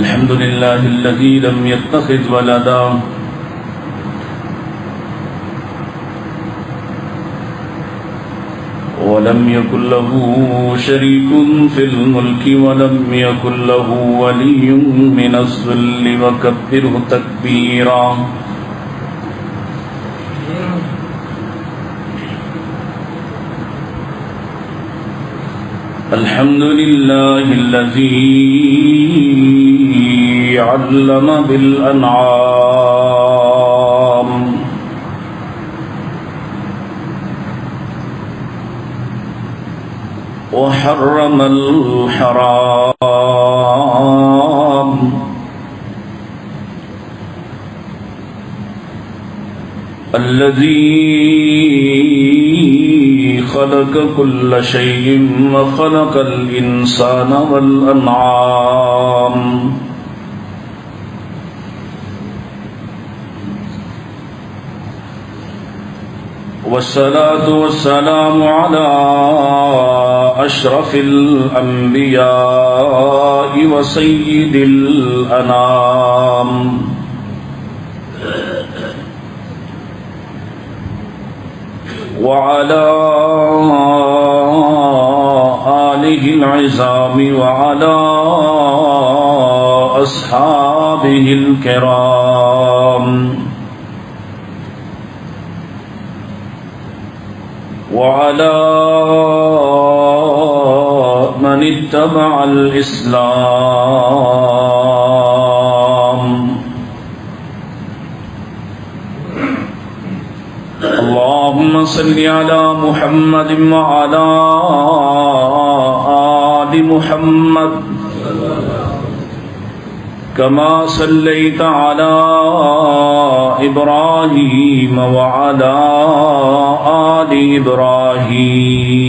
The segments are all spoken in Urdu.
الحمد لله الذي لم يتخذ ولدا ولم يكن له شريك في الملك ولم يكن له ولي من الذل وكبره تكبيرا الحمد لله الذي علم بالأنعام وحرم الحرام الذي خلق كل شيء وخلق الإنسان والأنعام والصلاة والسلام على أشرف الأنبياء وسيد الأنام وعلى آله العظام وعلى أصحابه الكرام وعلى من اتبع الإسلام اللهم صل على محمد وعلى آل محمد كما صليت على إبراهيم وعلى آل إبراهيم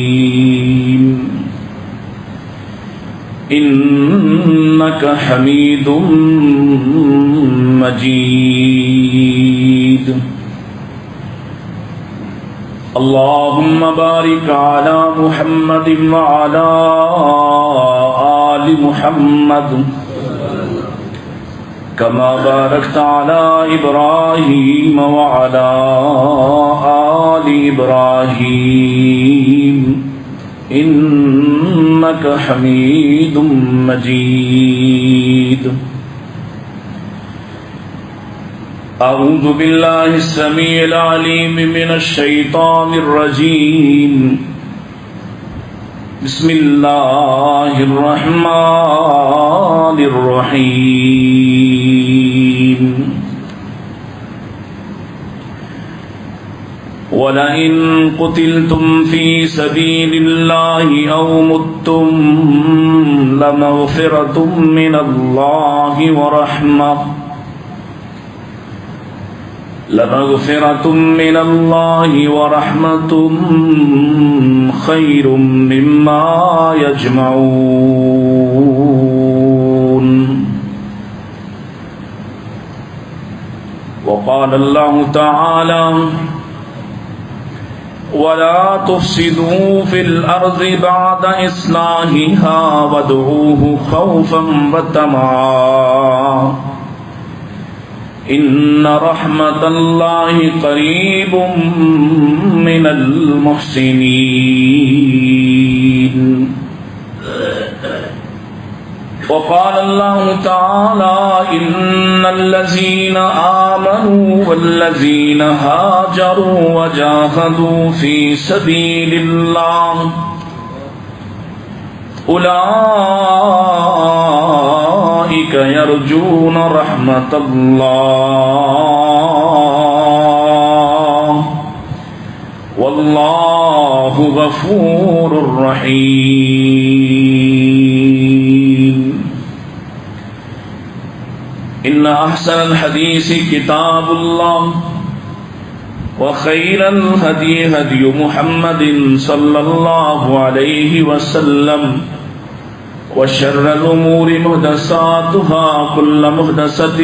إنك حميد مجيد اللهم بارك على محمد وعلى آل محمد كما باركت على إبراهيم وعلى آل إبراهيم إنك حميد مجيد أعوذ بالله السميع العليم من الشيطان الرجيم بسم الله الرحمن الرحيم ولئن قتلتم في سبيل الله أو متم لمغفرة من الله ورحمة خير مما يجمعون وقال الله تعالى ولا تفسدوا في الأرض بعد إصلاحها وادعوه خوفا وطمعا إن رحمة الله قريب من المحسنين وقال الله تعالى إن الذين آمنوا والذين هاجروا وجاهدوا في سبيل الله أولئك يرجون رحمة الله والله غفور رحيم إن أحسن الحديث كتاب الله وخير الهدي هدي محمد صلى الله عليه وسلم وشر الأمور محدثاتها كل محدثة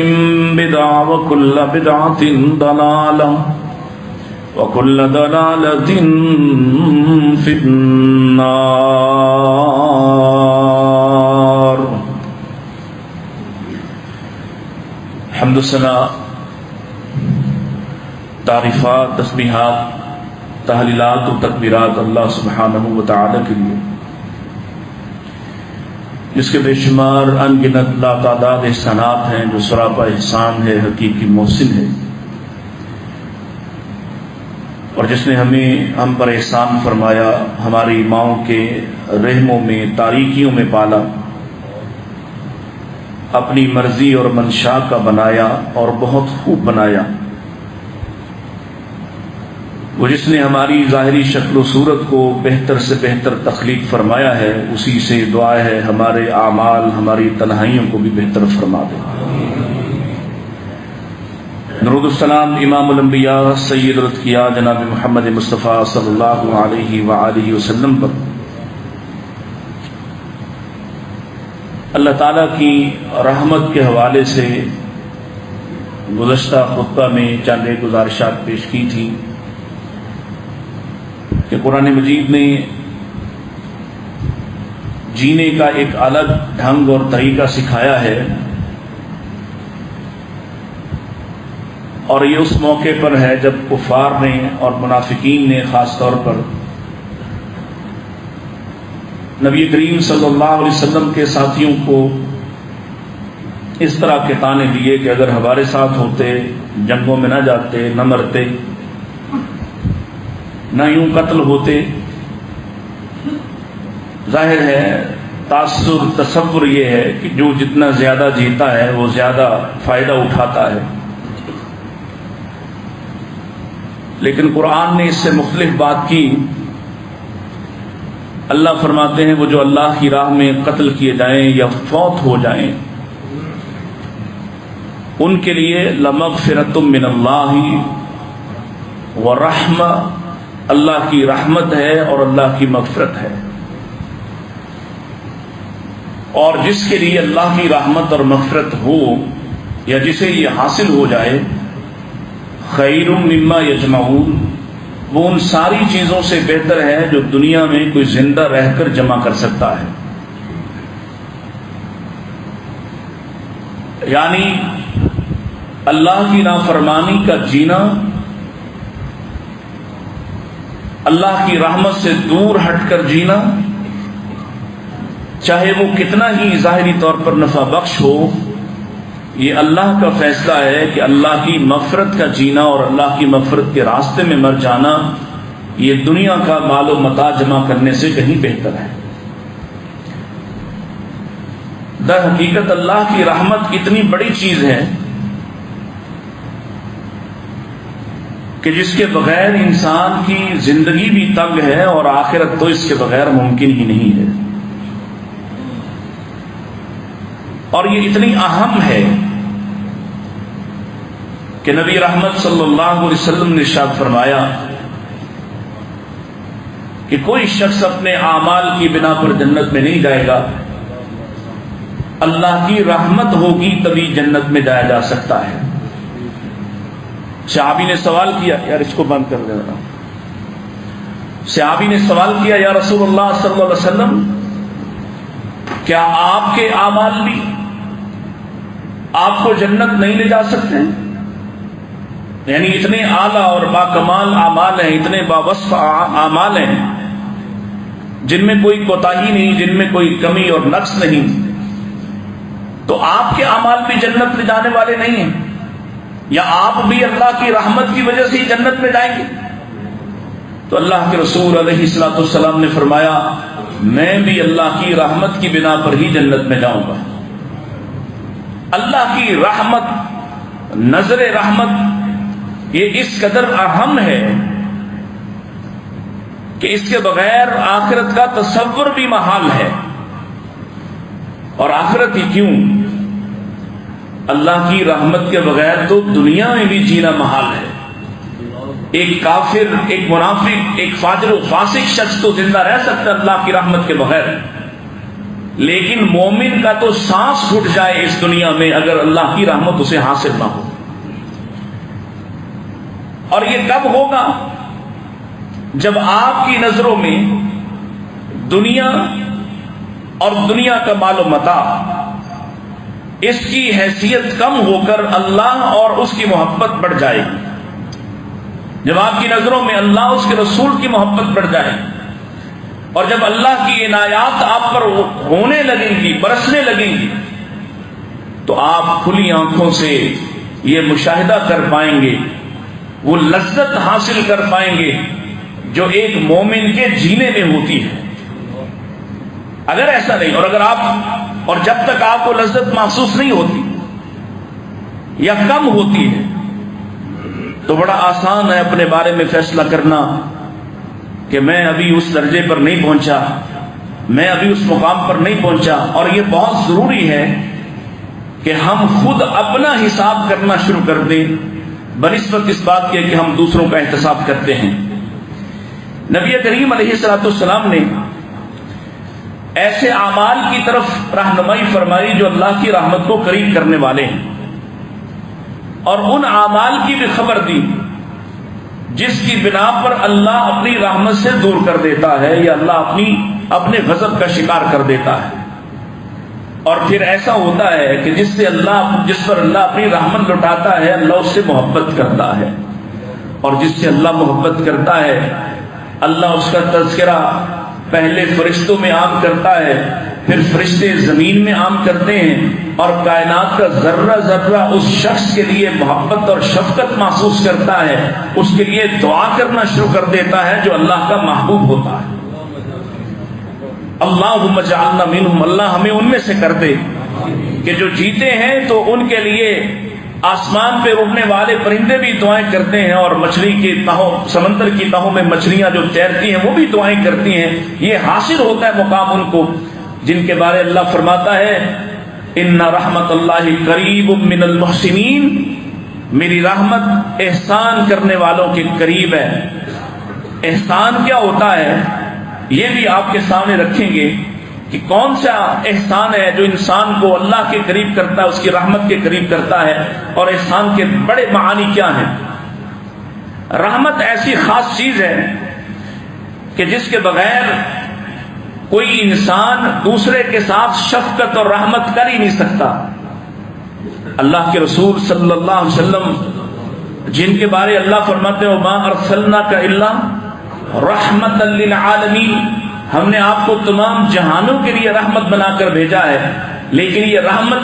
بدعة وكل بدعة ضلالة وكل ضلالة في النار ثنا، تعریفات، تسبیحات، تحلیلات و تکبیرات اللہ سبحانہ و تعالی کے لیے، جس کے بے شمار ان گنت لاتعداد احسانات ہیں، جو سراپا احسان ہے، حقیقی محسن ہے، اور جس نے ہم پر احسان فرمایا، ہماری ماؤں کے رحموں میں تاریکیوں میں پالا، اپنی مرضی اور منشا کا بنایا اور بہت خوب بنایا۔ وہ جس نے ہماری ظاہری شکل و صورت کو بہتر سے بہتر تخلیق فرمایا ہے، اسی سے دعا ہے ہمارے اعمال، ہماری تنہائیوں کو بھی بہتر فرما دے۔ درود السلام امام الانبیاء سید الاتقیاء جناب محمد مصطفیٰ صلی اللہ علیہ وآلہ وسلم پر۔ اللہ تعالیٰ کی رحمت کے حوالے سے گزشتہ خطبہ میں چند ایک گزارشات پیش کی تھی کہ قرآن مجید نے جینے کا ایک الگ ڈھنگ اور طریقہ سکھایا ہے، اور یہ اس موقع پر ہے جب کفار نے اور منافقین نے خاص طور پر نبی کریم صلی اللہ علیہ وسلم کے ساتھیوں کو اس طرح کے طعنے دیے کہ اگر ہمارے ساتھ ہوتے، جنگوں میں نہ جاتے، نہ مرتے، نہ یوں قتل ہوتے۔ ظاہر ہے تاثر تصور یہ ہے کہ جو جتنا زیادہ جیتا ہے وہ زیادہ فائدہ اٹھاتا ہے، لیکن قرآن نے اس سے مختلف بات کی۔ اللہ فرماتے ہیں وہ جو اللہ کی راہ میں قتل کیے جائیں یا فوت ہو جائیں، ان کے لیے لمغفرۃ من اللہ ورحمہ، اللہ کی رحمت ہے اور اللہ کی مغفرت ہے، اور جس کے لیے اللہ کی رحمت اور مغفرت ہو یا جسے یہ حاصل ہو جائے، خیر مما یجمعون، وہ ان ساری چیزوں سے بہتر ہے جو دنیا میں کوئی زندہ رہ کر جمع کر سکتا ہے۔ یعنی اللہ کی نافرمانی کا جینا، اللہ کی رحمت سے دور ہٹ کر جینا، چاہے وہ کتنا ہی ظاہری طور پر نفع بخش ہو، یہ اللہ کا فیصلہ ہے کہ اللہ کی مغفرت کا جینا اور اللہ کی مغفرت کے راستے میں مر جانا، یہ دنیا کا مال و متاع جمع کرنے سے کہیں بہتر ہے۔ در حقیقت اللہ کی رحمت اتنی بڑی چیز ہے کہ جس کے بغیر انسان کی زندگی بھی تنگ ہے، اور آخرت تو اس کے بغیر ممکن ہی نہیں ہے، اور یہ اتنی اہم ہے کہ نبی رحمت صلی اللہ علیہ وسلم نے ارشاد فرمایا کہ کوئی شخص اپنے اعمال کی بنا پر جنت میں نہیں جائے گا، اللہ کی رحمت ہوگی تبھی جنت میں جایا جا سکتا ہے۔ صحابی نے سوال کیا، یار اس کو بند کر دینا۔ صحابی نے سوال کیا، یا رسول اللہ صلی اللہ علیہ وسلم، کیا آپ کے اعمال بھی آپ کو جنت نہیں لے جا سکتے ہیں؟ یعنی اتنے اعلیٰ اور باکمال اعمال ہیں، اتنے باوصف اعمال ہیں جن میں کوئی کوتاہی نہیں، جن میں کوئی کمی اور نقص نہیں، تو آپ کے اعمال بھی جنت میں جانے والے نہیں ہیں؟ یا آپ بھی اللہ کی رحمت کی وجہ سے ہی جنت میں جائیں گے؟ تو اللہ کے رسول علیہ الصلوۃ والسلام نے فرمایا، میں بھی اللہ کی رحمت کی بنا پر ہی جنت میں جاؤں گا۔ اللہ کی رحمت، نظر رحمت، یہ اس قدر اہم ہے کہ اس کے بغیر آخرت کا تصور بھی محال ہے۔ اور آخرت ہی کیوں، اللہ کی رحمت کے بغیر تو دنیا میں بھی جینا محال ہے۔ ایک کافر، ایک منافق، ایک فاجر و فاسق شخص تو زندہ رہ سکتا ہے اللہ کی رحمت کے بغیر، لیکن مومن کا تو سانس پھٹ جائے اس دنیا میں اگر اللہ کی رحمت اسے حاصل نہ ہو۔ اور یہ کب ہوگا؟ جب آپ کی نظروں میں دنیا اور دنیا کا مال و متاع اس کی حیثیت کم ہو کر اللہ اور اس کی محبت بڑھ جائے گی۔ جب آپ کی نظروں میں اللہ اس کے رسول کی محبت بڑھ جائے اور جب اللہ کی عنایات آپ پر ہونے لگیں گی، برسنے لگیں گی، تو آپ کھلی آنکھوں سے یہ مشاہدہ کر پائیں گے، وہ لذت حاصل کر پائیں گے جو ایک مومن کے جینے میں ہوتی ہے۔ اگر ایسا نہیں، اور جب تک آپ کو لذت محسوس نہیں ہوتی یا کم ہوتی ہے، تو بڑا آسان ہے اپنے بارے میں فیصلہ کرنا کہ میں ابھی اس درجے پر نہیں پہنچا، میں ابھی اس مقام پر نہیں پہنچا۔ اور یہ بہت ضروری ہے کہ ہم خود اپنا حساب کرنا شروع کر دیں بنسبت اس بات کے کہ ہم دوسروں کا احتساب کرتے ہیں۔ نبی کریم علیہ الصلوۃ والسلام نے ایسے اعمال کی طرف رہنمائی فرمائی جو اللہ کی رحمت کو قریب کرنے والے ہیں، اور ان اعمال کی بھی خبر دی جس کی بنا پر اللہ اپنی رحمت سے دور کر دیتا ہے یا اللہ اپنے غضب کا شکار کر دیتا ہے۔ اور پھر ایسا ہوتا ہے کہ جس پر اللہ اپنی رحمت لوٹاتا ہے، اللہ اس سے محبت کرتا ہے، اور جس سے اللہ محبت کرتا ہے اللہ اس کا تذکرہ پہلے فرشتوں میں عام کرتا ہے، پھر فرشتے زمین میں عام کرتے ہیں، اور کائنات کا ذرہ ذرہ اس شخص کے لیے محبت اور شفقت محسوس کرتا ہے، اس کے لیے دعا کرنا شروع کر دیتا ہے جو اللہ کا محبوب ہوتا ہے۔ اللہم اجعلنا منہم، اللہ ہمیں ان میں سے کر دے کہ جو جیتے ہیں تو ان کے لیے آسمان پہ اڑنے والے پرندے بھی دعائیں کرتے ہیں، اور مچھلی کی تہوں، سمندر کی تہوں میں مچھلیاں جو تیرتی ہیں وہ بھی دعائیں کرتی ہیں۔ یہ حاصل ہوتا ہے مقام ان کو جن کے بارے اللہ فرماتا ہے ان رحمت اللہ قریب من المحسنین، میری رحمت احسان کرنے والوں کے قریب ہے۔ احسان کیا ہوتا ہے یہ بھی آپ کے سامنے رکھیں گے کہ کون سا احسان ہے جو انسان کو اللہ کے قریب کرتا ہے، اس کی رحمت کے قریب کرتا ہے، اور احسان کے بڑے معانی کیا ہیں۔ رحمت ایسی خاص چیز ہے کہ جس کے بغیر کوئی انسان دوسرے کے ساتھ شفقت اور رحمت کر ہی نہیں سکتا۔ اللہ کے رسول صلی اللہ علیہ وسلم جن کے بارے اللہ فرماتے ہیں وَمَا أَرْسَلْنَاكَ إِلَّا رَحْمَةً لِّلْعَالَمِينَ، ہم نے آپ کو تمام جہانوں کے لیے رحمت بنا کر بھیجا ہے، لیکن یہ رحمت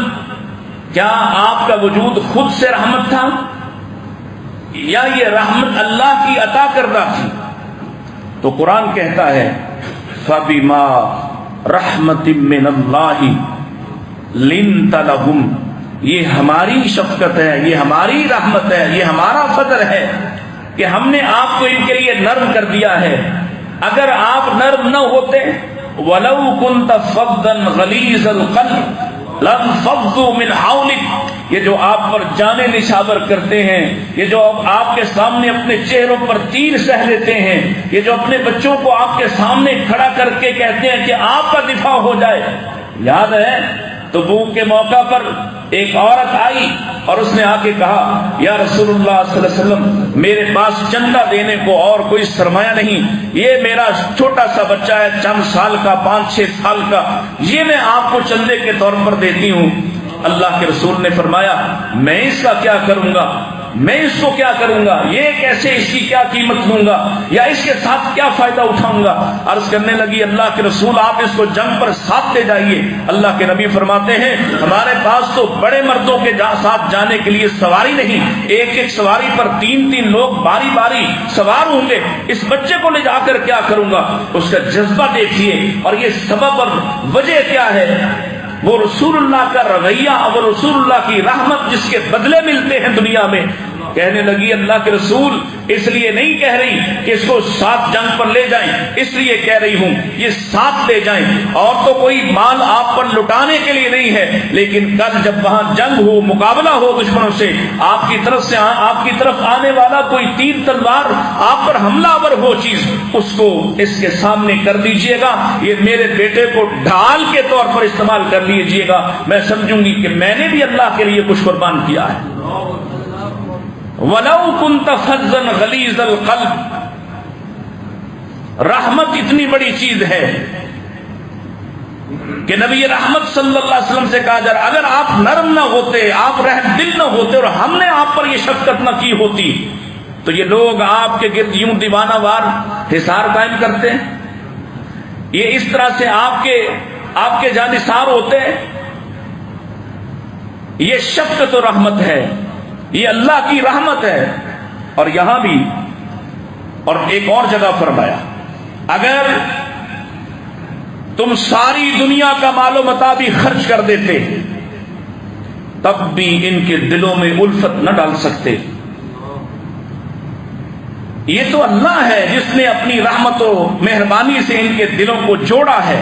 کیا آپ کا وجود خود سے رحمت تھا یا یہ رحمت اللہ کی عطا کردہ تھی؟ تو قرآن کہتا ہے فَبِمَا رَحْمَةٍ مِّنَ اللَّهِ لِنْتَ لَهُمْ، یہ ہماری شفقت ہے، یہ ہماری رحمت ہے، یہ ہمارا فضل ہے کہ ہم نے آپ کو ان کے لیے نرم کر دیا ہے۔ اگر آپ نرم نہ ہوتے وَلَوْ كُنْتَ فَظًّا غَلِيظَ الْقَلْبِ لَانفَضُّوا مِنْ حَوْلِكَ، یہ جو آپ پر جانے نشاور کرتے ہیں، یہ جو آپ کے سامنے اپنے چہروں پر تیر سہ لیتے ہیں، یہ جو اپنے بچوں کو آپ کے سامنے کھڑا کر کے کہتے ہیں کہ آپ کا دفاع ہو جائے۔ یاد ہے تبوک کے موقع پر ایک عورت آئی اور اس نے آ کے کہا یا رسول اللہ صلی اللہ علیہ وسلم، میرے پاس چندہ دینے کو اور کوئی سرمایہ نہیں، یہ میرا چھوٹا سا بچہ ہے، چند سال کا، 5-6 سال کا، یہ میں آپ کو چندے کے طور پر دیتی ہوں۔ اللہ کے رسول نے فرمایا میں اس کا کیا کروں گا، میں اس کو کیا کروں گا، یہ کیسے، اس کی کیا قیمت لوں گا، یا اس کے ساتھ کیا فائدہ اٹھاؤں گا۔ عرض کرنے لگی اللہ کے رسول آپ اس کو جنگ پر ساتھ لے جائیے۔ اللہ کے نبی فرماتے ہیں ہمارے پاس تو بڑے مردوں کے ساتھ جانے کے لیے سواری نہیں، ایک ایک سواری پر 3 لوگ باری باری سوار ہوں گے، اس بچے کو لے جا کر کیا کروں گا۔ اس کا جذبہ دیکھیے، اور یہ سبب اور وجہ کیا ہے، وہ رسول اللہ کا رویہ، وہ رسول اللہ کی رحمت جس کے بدلے ملتے ہیں دنیا میں۔ کہنے لگی اللہ کے رسول اس لیے نہیں کہہ رہی کہ اس کو ساتھ جنگ پر لے جائیں، اس لیے کہہ رہی ہوں یہ ساتھ لے جائیں، اور تو کوئی مال آپ پر لٹانے کے لیے نہیں ہے، لیکن کل جب وہاں جنگ ہو، مقابلہ ہو دشمنوں سے، آپ کی طرف آنے والا کوئی تیر تلوار آپ پر حملہ آور ہو چیز، اس کو اس کے سامنے کر دیجئے گا، یہ میرے بیٹے کو ڈھال کے طور پر استعمال کر لیجئے گا، میں سمجھوں گی کہ میں نے بھی اللہ کے لیے کچھ قربان کیا ہے۔ وَلَوْ كُنْتَ فَظًّا غَلِيظَ الْقَلْبِ، رحمت اتنی بڑی چیز ہے کہ نبی رحمت صلی اللہ علیہ وسلم سے کہا جا رہا اگر آپ نرم نہ ہوتے، آپ رحم دل نہ ہوتے اور ہم نے آپ پر یہ شفقت نہ کی ہوتی تو یہ لوگ آپ کے گرد یوں دیوانہ وار حصار قائم کرتے، یہ اس طرح سے آپ کے جانثار ہوتے۔ یہ شفقت و رحمت ہے، یہ اللہ کی رحمت ہے۔ اور یہاں بھی اور ایک اور جگہ فرمایا اگر تم ساری دنیا کا مال و متاع بھی خرچ کر دیتے تب بھی ان کے دلوں میں الفت نہ ڈال سکتے۔ یہ تو اللہ ہے جس نے اپنی رحمت و مہربانی سے ان کے دلوں کو جوڑا ہے۔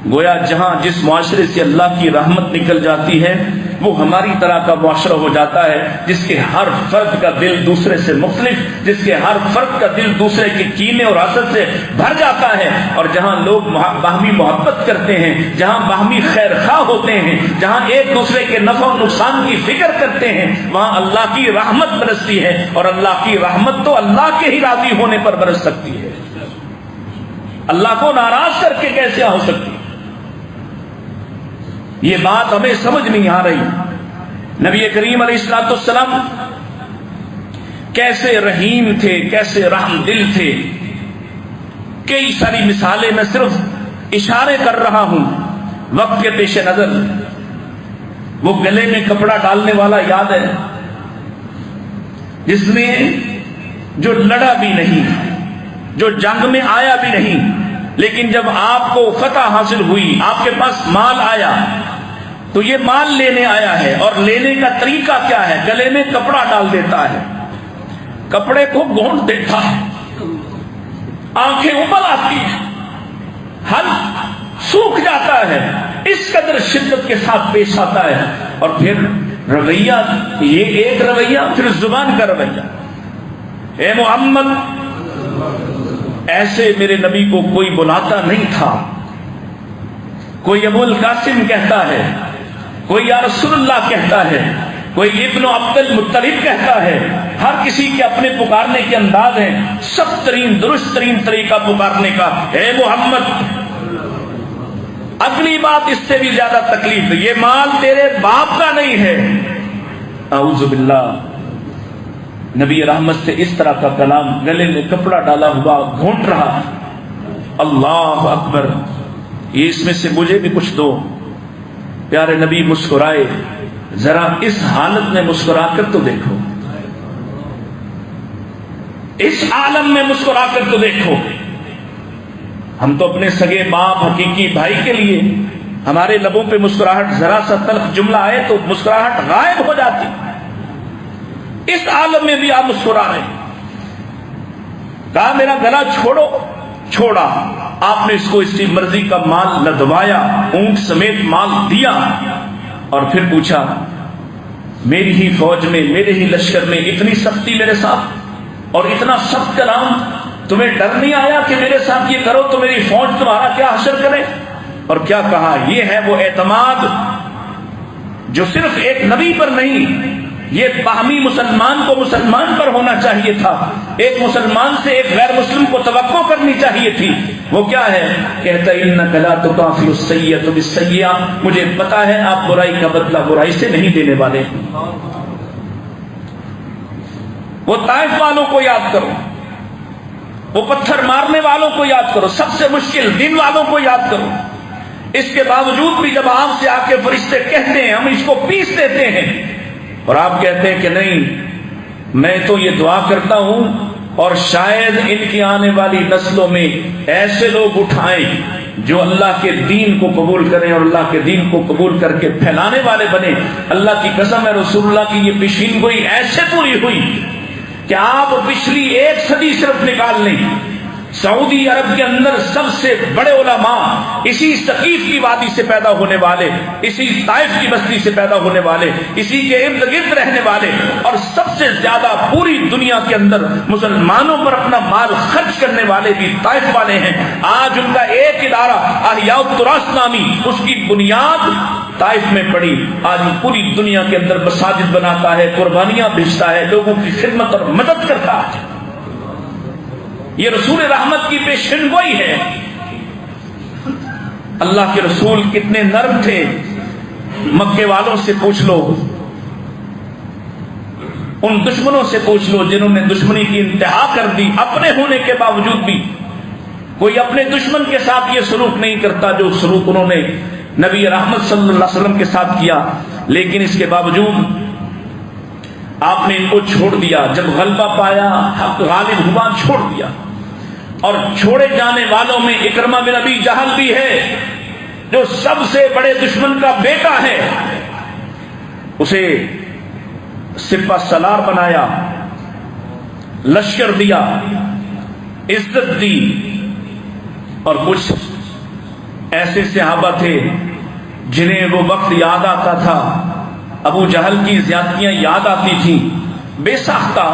گویا جہاں جس معاشرے سے اللہ کی رحمت نکل جاتی ہے وہ ہماری طرح کا معاشرہ ہو جاتا ہے جس کے ہر فرد کا دل دوسرے سے مختلف، جس کے ہر فرد کا دل دوسرے کے کینے اور حسد سے بھر جاتا ہے۔ اور جہاں لوگ باہمی محبت کرتے ہیں، جہاں باہمی خیر خواہ ہوتے ہیں، جہاں ایک دوسرے کے نفع و نقصان کی فکر کرتے ہیں، وہاں اللہ کی رحمت برستی ہے۔ اور اللہ کی رحمت تو اللہ کے ہی راضی ہونے پر برس سکتی ہے، اللہ کو ناراض کر کے کیسے ہو سکتی ہے؟ یہ بات ہمیں سمجھ نہیں آ رہی۔ نبی کریم علیہ الصلوۃ والسلام کیسے رحیم تھے، کیسے رحم دل تھے۔ کئی ساری مثالیں میں صرف اشارے کر رہا ہوں وقت کے پیش نظر۔ وہ گلے میں کپڑا ڈالنے والا یاد ہے جس نے جو لڑا بھی نہیں، جو جنگ میں آیا بھی نہیں، لیکن جب آپ کو فتح حاصل ہوئی، آپ کے پاس مال آیا تو یہ مال لینے آیا ہے۔ اور لینے کا طریقہ کیا ہے؟ گلے میں کپڑا ڈال دیتا ہے، کپڑے کو گھونٹ دیتا ہے، آنکھیں ابل آتی ہیں، ہل سوکھ جاتا ہے، اس قدر شدت کے ساتھ پیش آتا ہے۔ اور پھر رویہ، یہ ایک رویہ، پھر زبان کا رویہ، اے محمد ایسے میرے نبی کو کوئی بلاتا نہیں تھا۔ کوئی ابو القاسم کہتا ہے، کوئی یا رسول اللہ کہتا ہے، کوئی ابن عبد المطلب کہتا ہے۔ ہر کسی کے اپنے پکارنے کے انداز ہیں، سب ترین درست ترین طریقہ پکارنے کا اے محمد۔ اگلی بات اس سے بھی زیادہ تکلیف ہے، یہ مال تیرے باپ کا نہیں ہے۔ اعوذ باللہ، نبی رحمت سے اس طرح کا کلام، گلے میں کپڑا ڈالا ہوا گھونٹ رہا۔ اللہ اکبر، یہ اس میں سے مجھے بھی کچھ دو۔ پیارے نبی مسکرائے، ذرا اس حالت میں مسکرا کر تو دیکھو، اس عالم میں مسکرا کر تو دیکھو۔ ہم تو اپنے سگے باپ، حقیقی بھائی کے لیے ہمارے لبوں پہ مسکراہٹ، ذرا سا تلخ جملہ آئے تو مسکراہٹ غائب ہو جاتی۔ اس عالم میں بھی آپ مسکرا رہے ہیں۔ کہا میرا گلا چھوڑو، چھوڑا۔ آپ نے اس کو اس کی مرضی کا مال لدوایا، اونٹ سمیت مال دیا، اور پھر پوچھا میری ہی فوج میں، میرے ہی لشکر میں اتنی سختی میرے ساتھ اور اتنا سخت کلام، تمہیں ڈر نہیں آیا کہ میرے ساتھ یہ کرو تو میری فوج تمہارا کیا حشر کرے؟ اور کیا کہا؟ یہ ہے وہ اعتماد جو صرف ایک نبی پر نہیں، یہ باہمی مسلمان کو مسلمان پر ہونا چاہیے تھا۔ ایک مسلمان سے ایک غیر مسلم کو توقع کرنی چاہیے تھی۔ وہ کیا ہے؟ کہتا انک لا تکافئ السیئۃ بالسیئۃ، مجھے پتا ہے آپ برائی کا بدلہ برائی سے نہیں دینے والے۔ وہ طائف والوں کو یاد کرو، وہ پتھر مارنے والوں کو یاد کرو، سب سے مشکل دن والوں کو یاد کرو۔ اس کے باوجود بھی جب آپ سے آ کے فرشتے کہتے ہیں ہم اس کو پیس دیتے ہیں، اور آپ کہتے ہیں کہ نہیں، میں تو یہ دعا کرتا ہوں اور شاید ان کی آنے والی نسلوں میں ایسے لوگ اٹھائیں جو اللہ کے دین کو قبول کریں اور اللہ کے دین کو قبول کر کے پھیلانے والے بنے۔ اللہ کی قسم ہے، رسول اللہ کی یہ پیشین گوئی ایسے پوری ہوئی کہ آپ پچھلی 1 صدی صرف نکال لیں، سعودی عرب کے اندر سب سے بڑے علماء اسی ثقیف کی وادی سے پیدا ہونے والے، اسی طائف کی بستی سے پیدا ہونے والے، اسی کے ارد گرد رہنے والے، اور سب سے زیادہ پوری دنیا کے اندر مسلمانوں پر اپنا مال خرچ کرنے والے بھی طائف والے ہیں۔ آج ان کا ایک ادارہ احیاء التراث نامی، اس کی بنیاد طائف میں پڑی، آج پوری دنیا کے اندر مساجد بناتا ہے، قربانیاں بھیجتا ہے، لوگوں کی خدمت اور مدد کرتا ہے۔ یہ رسول رحمت کی پیشن گوئی ہے۔ اللہ کے رسول کتنے نرم تھے، مکے والوں سے پوچھ لو، ان دشمنوں سے پوچھ لو جنہوں نے دشمنی کی انتہا کر دی، اپنے ہونے کے باوجود بھی کوئی اپنے دشمن کے ساتھ یہ سلوک نہیں کرتا جو سلوک انہوں نے نبی رحمت صلی اللہ علیہ وسلم کے ساتھ کیا، لیکن اس کے باوجود آپ نے ان کو چھوڑ دیا۔ جب غلبہ پایا، حق غالب ہوا، چھوڑ دیا۔ اور چھوڑے جانے والوں میں اکرمہ بن ابی جہل بھی ہے، جو سب سے بڑے دشمن کا بیٹا ہے، اسے سپہ سالار بنایا، لشکر دیا، عزت دی۔ اور کچھ ایسے صحابہ تھے جنہیں وہ وقت یاد آتا تھا، ابو جہل کی زیادتیاں یاد آتی تھیں، بے ساختہ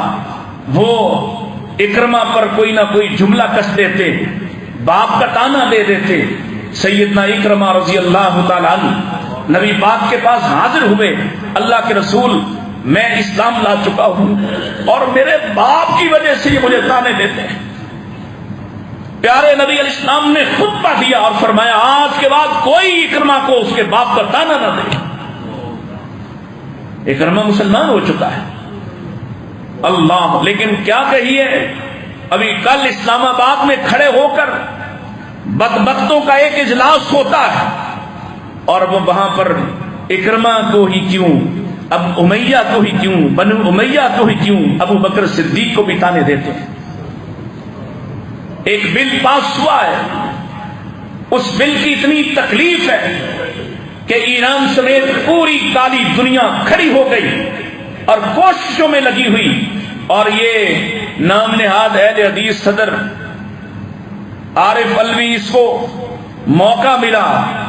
وہ اکرمہ پر کوئی نہ کوئی جملہ کس دیتے، باپ کا تانا دے دیتے۔ سیدنا اکرمہ رضی اللہ تعالیٰ عنہ نبی پاک کے پاس حاضر ہوئے، اللہ کے رسول میں اسلام لا چکا ہوں اور میرے باپ کی وجہ سے یہ مجھے تانے دیتے ہیں۔ پیارے نبی علیہ السلام نے خطبہ دیا اور فرمایا آج کے بعد کوئی اکرمہ کو اس کے باپ کا تانا نہ دے۔ اکرمہ مسلمان ہو چکا ہے، اللہ، لیکن کیا کہیے، ابھی کل اسلام آباد میں کھڑے ہو کر بدبختوں کا ایک اجلاس ہوتا ہے اور وہ وہاں پر اکرمہ کو ہی کیوں، اب امیہ کو ہی کیوں، بنو امیہ کو ہی کیوں، ابو بکر صدیق کو بھی تانے دیتے ہیں۔ ایک بل پاس ہوا ہے، اس بل کی اتنی تکلیف ہے کہ ایران سمیت پوری کالی دنیا کھڑی ہو گئی اور کوششوں میں لگی ہوئی، اور یہ نام نہاد اہل حدیث صدر عارف علوی اس کو موقع ملا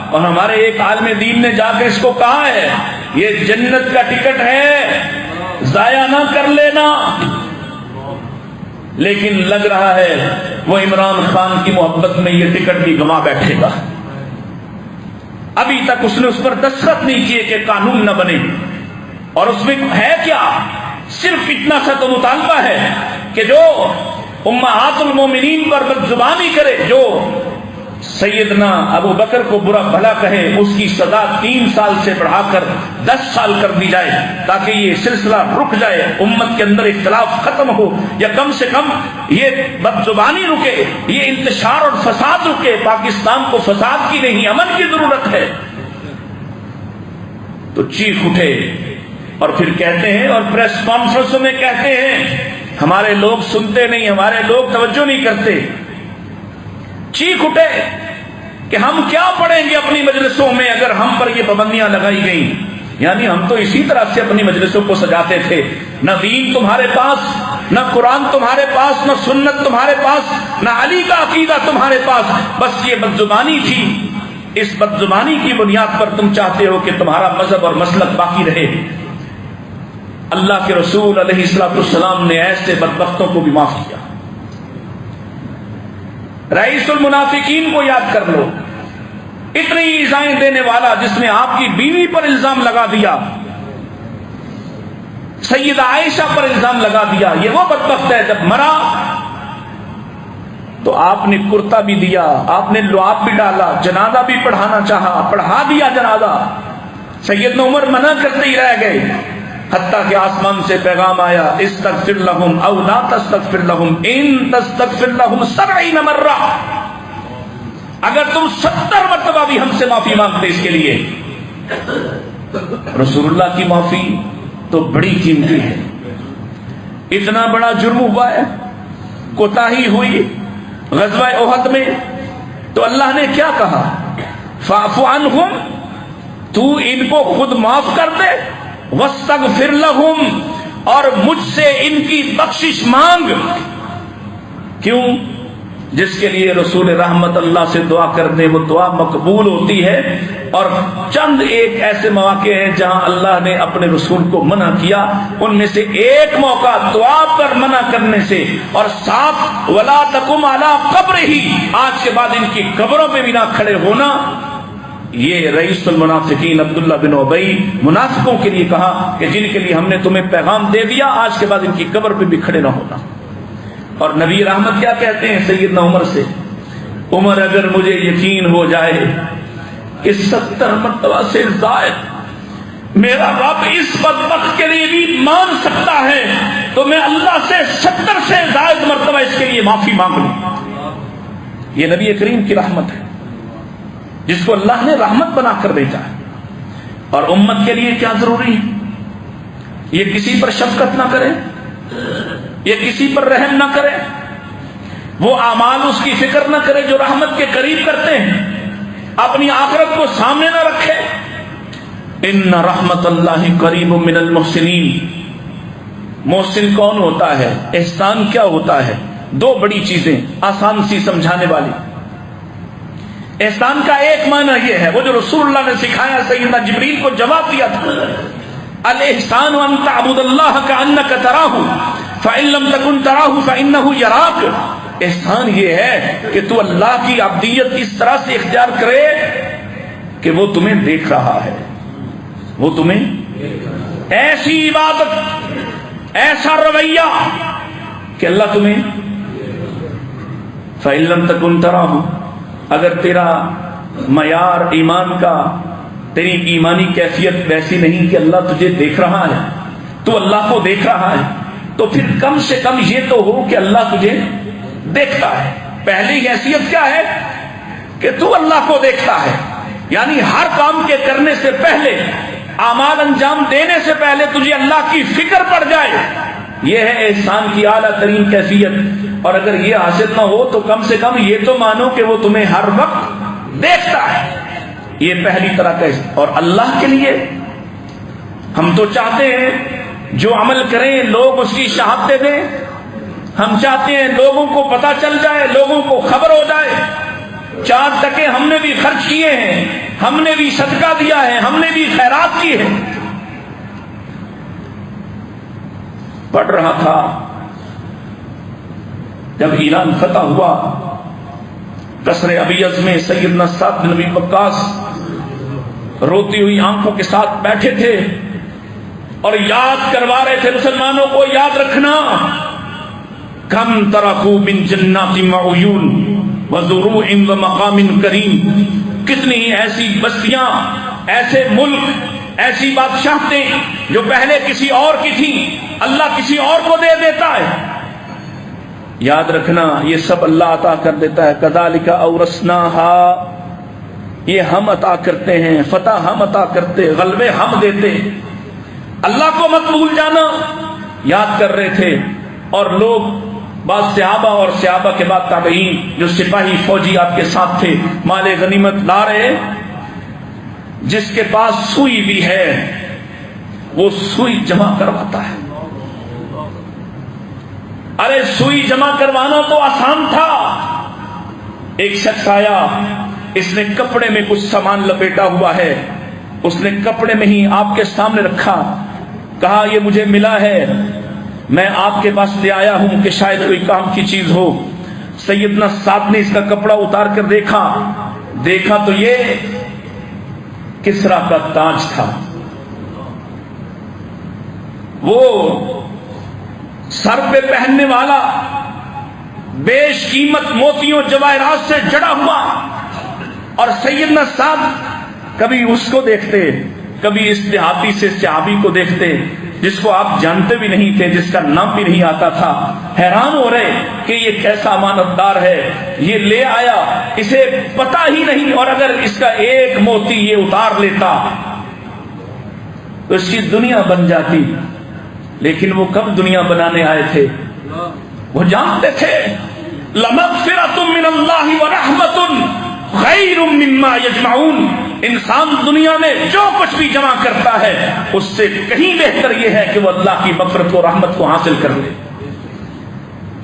اور ہمارے ایک عالم دین نے جا کے اس کو کہا ہے یہ جنت کا ٹکٹ ہے، ضائع نہ کر لینا، لیکن لگ رہا ہے وہ عمران خان کی محبت میں یہ ٹکٹ بھی گنوا بیٹھے گا۔ ابھی تک اس نے اس پر دستخط نہیں کیے کہ قانون نہ بنے، اور اس میں ہے کیا، صرف اتنا سا تو مطالبہ ہے کہ جو امہات المومنین پر بدزبانی کرے، جو سیدنا ابو بکر کو برا بھلا کہے، اس کی سزا 3 سال سے بڑھا کر 10 سال کر دی جائے تاکہ یہ سلسلہ رک جائے، امت کے اندر اختلاف ختم ہو، یا کم سے کم یہ بدزبانی رکے، یہ انتشار اور فساد رکے۔ پاکستان کو فساد کی نہیں امن کی ضرورت ہے۔ تو چیخ اٹھے اور پھر کہتے ہیں، اور پریس کانفرنسوں میں کہتے ہیں ہمارے لوگ سنتے نہیں، ہمارے لوگ توجہ نہیں کرتے۔ چیخ اٹھے کہ ہم کیا پڑھیں گے اپنی مجلسوں میں اگر ہم پر یہ پابندیاں لگائی گئیں، یعنی ہم تو اسی طرح سے اپنی مجلسوں کو سجاتے تھے، نہ دین تمہارے پاس، نہ قرآن تمہارے پاس، نہ سنت تمہارے پاس، نہ علی کا عقیدہ تمہارے پاس، بس یہ بدزبانی تھی۔ اس بدزبانی کی بنیاد پر تم چاہتے ہو کہ تمہارا مذہب اور مسلک باقی رہے۔ اللہ کے رسول علیہ الصلوۃ والسلام نے ایسے بدبختوں کو بھی معاف کیا۔ رئیس المنافقین کو یاد کر لو، اتنی ایذائیں دینے والا جس نے آپ کی بیوی پر الزام لگا دیا، سیدہ عائشہ پر الزام لگا دیا، یہ وہ بدبخت ہے جب مرا تو آپ نے کرتا بھی دیا، آپ نے لعاب بھی ڈالا، جنازہ بھی پڑھانا چاہا، پڑھا دیا جنازہ۔ سیدنا عمر منع کرتے ہی رہ گئے، حتیٰ کہ آسمان سے پیغام آیا استغفر لہم او لا تستغفر لہم ان تستغفر لہم 70 مرہ، اگر تم 70 مرتبہ بھی ہم سے معافی مانگتے اس کے لیے۔ رسول اللہ کی معافی تو بڑی قیمتی ہے۔ اتنا بڑا جرم ہوا ہے، کوتاہی ہوئی غزوہ احد میں، تو اللہ نے کیا کہا، فاعف عنہم، تو ان کو خود معاف کر دے، واستغفر لہم، اور مجھ سے ان کی بخشش مانگ۔ کیوں؟ جس کے لیے رسول رحمت اللہ سے دعا کرنے وہ دعا مقبول ہوتی ہے۔ اور چند ایک ایسے مواقع ہیں جہاں اللہ نے اپنے رسول کو منع کیا، ان میں سے ایک موقع دعا پر منع کرنے سے، اور ساتھ ولا تقم علی قبرہ، آج کے بعد ان کی قبروں پہ بھی نہ کھڑے ہونا۔ یہ رئیس المنافقین عبداللہ بن ابی منافقوں کے لیے کہا کہ جن کے لیے ہم نے تمہیں پیغام دے دیا، آج کے بعد ان کی قبر پہ بھی کھڑے نہ ہونا۔ اور نبی رحمت کیا کہتے ہیں سیدنا عمر سے، عمر اگر مجھے یقین ہو جائے کہ 70 مرتبہ سے زائد میرا رب اس بدبخت کے لیے بھی مان سکتا ہے تو میں اللہ سے 70 سے زائد مرتبہ اس کے لیے معافی مانگ لوں. یہ نبی کریم کی رحمت ہے جس کو اللہ نے رحمت بنا کر بھیجا ہے. اور امت کے لیے کیا ضروری ہے؟ یہ کسی پر شفقت نہ کرے, یہ کسی پر رحم نہ کرے, وہ اعمال اس کی فکر نہ کرے جو رحمت کے قریب کرتے ہیں, اپنی آخرت کو سامنے نہ رکھے. ان رحمت اللہ قریب من المحسنین. محسن کون ہوتا ہے؟ احسان کیا ہوتا ہے؟ دو بڑی چیزیں آسان سی سمجھانے والی. احسان کا ایک معنی یہ ہے, وہ جو رسول اللہ نے سکھایا, سیدنا جبریل کو جواب دیا تھا, الاحسان ان تعبد اللہ کانک تراہ فان لم تکن تراہ فانہ یراک. احسان یہ ہے کہ تو اللہ کی عبدیت اس طرح سے اختیار کرے کہ وہ تمہیں دیکھ رہا ہے, وہ تمہیں ایسی عبادت, ایسا رویہ کہ اللہ تمہیں فإن لم تكن تراہ, اگر تیرا معیار ایمان کا, تیری ایمانی کیفیت ویسی نہیں کہ اللہ تجھے دیکھ رہا ہے, تو اللہ کو دیکھ رہا ہے, تو پھر کم سے کم یہ تو ہو کہ اللہ تجھے دیکھتا ہے. پہلی حیثیت کیا ہے کہ تو اللہ کو دیکھتا ہے, یعنی ہر کام کے کرنے سے پہلے, اعمال انجام دینے سے پہلے تجھے اللہ کی فکر پڑ جائے. یہ ہے احسان کی اعلیٰ ترین کیفیت. اور اگر یہ حاصل نہ ہو تو کم سے کم یہ تو مانو کہ وہ تمہیں ہر وقت دیکھتا ہے. یہ پہلی طرح کا. اور اللہ کے لیے ہم تو چاہتے ہیں جو عمل کریں لوگ اس کی شہادت دیں, ہم چاہتے ہیں لوگوں کو پتہ چل جائے, لوگوں کو خبر ہو جائے. 4 ٹکے ہم نے بھی خرچ کیے ہیں, ہم نے بھی صدقہ دیا ہے, ہم نے بھی خیرات کی ہے. پڑھ رہا تھا جب ایران فتح ہوا, قصر ابیض میں سیدنا سعد بن ابی وقاص روتی ہوئی آنکھوں کے ساتھ بیٹھے تھے اور یاد کروا رہے تھے مسلمانوں کو, یاد رکھنا کم ترکوا من جنات وعیون وزروع ومقام کریم. کتنی ایسی بستیاں, ایسے ملک, ایسی بادشاہتیں جو پہلے کسی اور کی تھیں, اللہ کسی اور کو دے دیتا ہے. یاد رکھنا یہ سب اللہ عطا کر دیتا ہے. کذالک اورثناھا, یہ ہم عطا کرتے ہیں, فتح ہم عطا کرتے, غلبے ہم دیتے. اللہ کو مت بھول جانا. یاد کر رہے تھے. اور لوگ بعض صحابہ اور صحابہ کے بعد تابعین جو سپاہی فوجی آپ کے ساتھ تھے, مال غنیمت لا رہے. جس کے پاس سوئی بھی ہے وہ سوئی جمع کرواتا ہے. ارے سوئی جمع کروانا تو آسان تھا. ایک شخص آیا, اس نے کپڑے میں کچھ سامان لپیٹا ہوا ہے, اس نے کپڑے میں ہی آپ کے سامنے رکھا, کہا یہ مجھے ملا ہے, میں آپ کے پاس لے آیا ہوں کہ شاید کوئی کام کی چیز ہو. سیدنا سعد نے اس کا کپڑا اتار کر دیکھا تو یہ کسرا کا تاج تھا. وہ سر پہ پہننے والا بیش قیمت موتیوں جواہرات سے جڑا ہوا. اور سیدنا سعد کبھی اس کو دیکھتے, کبھی اس دیہاتی سے صحابی کو دیکھتے جس کو آپ جانتے بھی نہیں تھے, جس کا نام بھی نہیں آتا تھا. حیران ہو رہے کہ یہ کیسا امانت دار ہے, یہ لے آیا, اسے پتا ہی نہیں, اور اگر اس کا ایک موتی یہ اتار لیتا تو اس کی دنیا بن جاتی. لیکن وہ کب دنیا بنانے آئے تھے؟ وہ جانتے تھے لمغفرۃ من اللہ ورحمۃ خیر مما یجمعون. انسان دنیا میں جو کچھ بھی جمع کرتا ہے اس سے کہیں بہتر یہ ہے کہ وہ اللہ کی مغفرت و رحمت کو حاصل کر لے.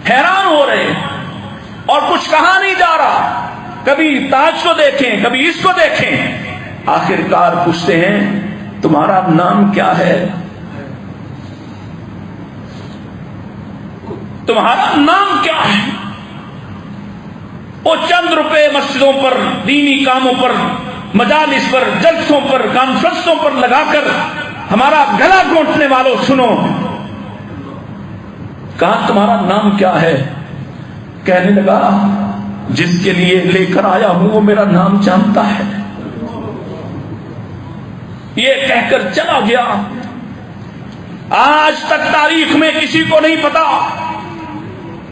حیران ہو رہے اور کچھ کہا نہیں جا رہا. کبھی تاج کو دیکھیں, کبھی اس کو دیکھیں. آخر کار پوچھتے ہیں تمہارا نام کیا ہے؟ تمہارا نام کیا ہے؟ وہ چند روپے مسجدوں پر, دینی کاموں پر, مجالس پر, جلسوں پر, کانفرنسوں پر لگا کر ہمارا گلا گھونٹنے والوں سنو. کہا تمہارا نام کیا ہے؟ کہنے لگا جس کے لیے لے کر آیا ہوں وہ میرا نام جانتا ہے. یہ کہہ کر چلا گیا۔ آج تک تاریخ میں کسی کو نہیں پتا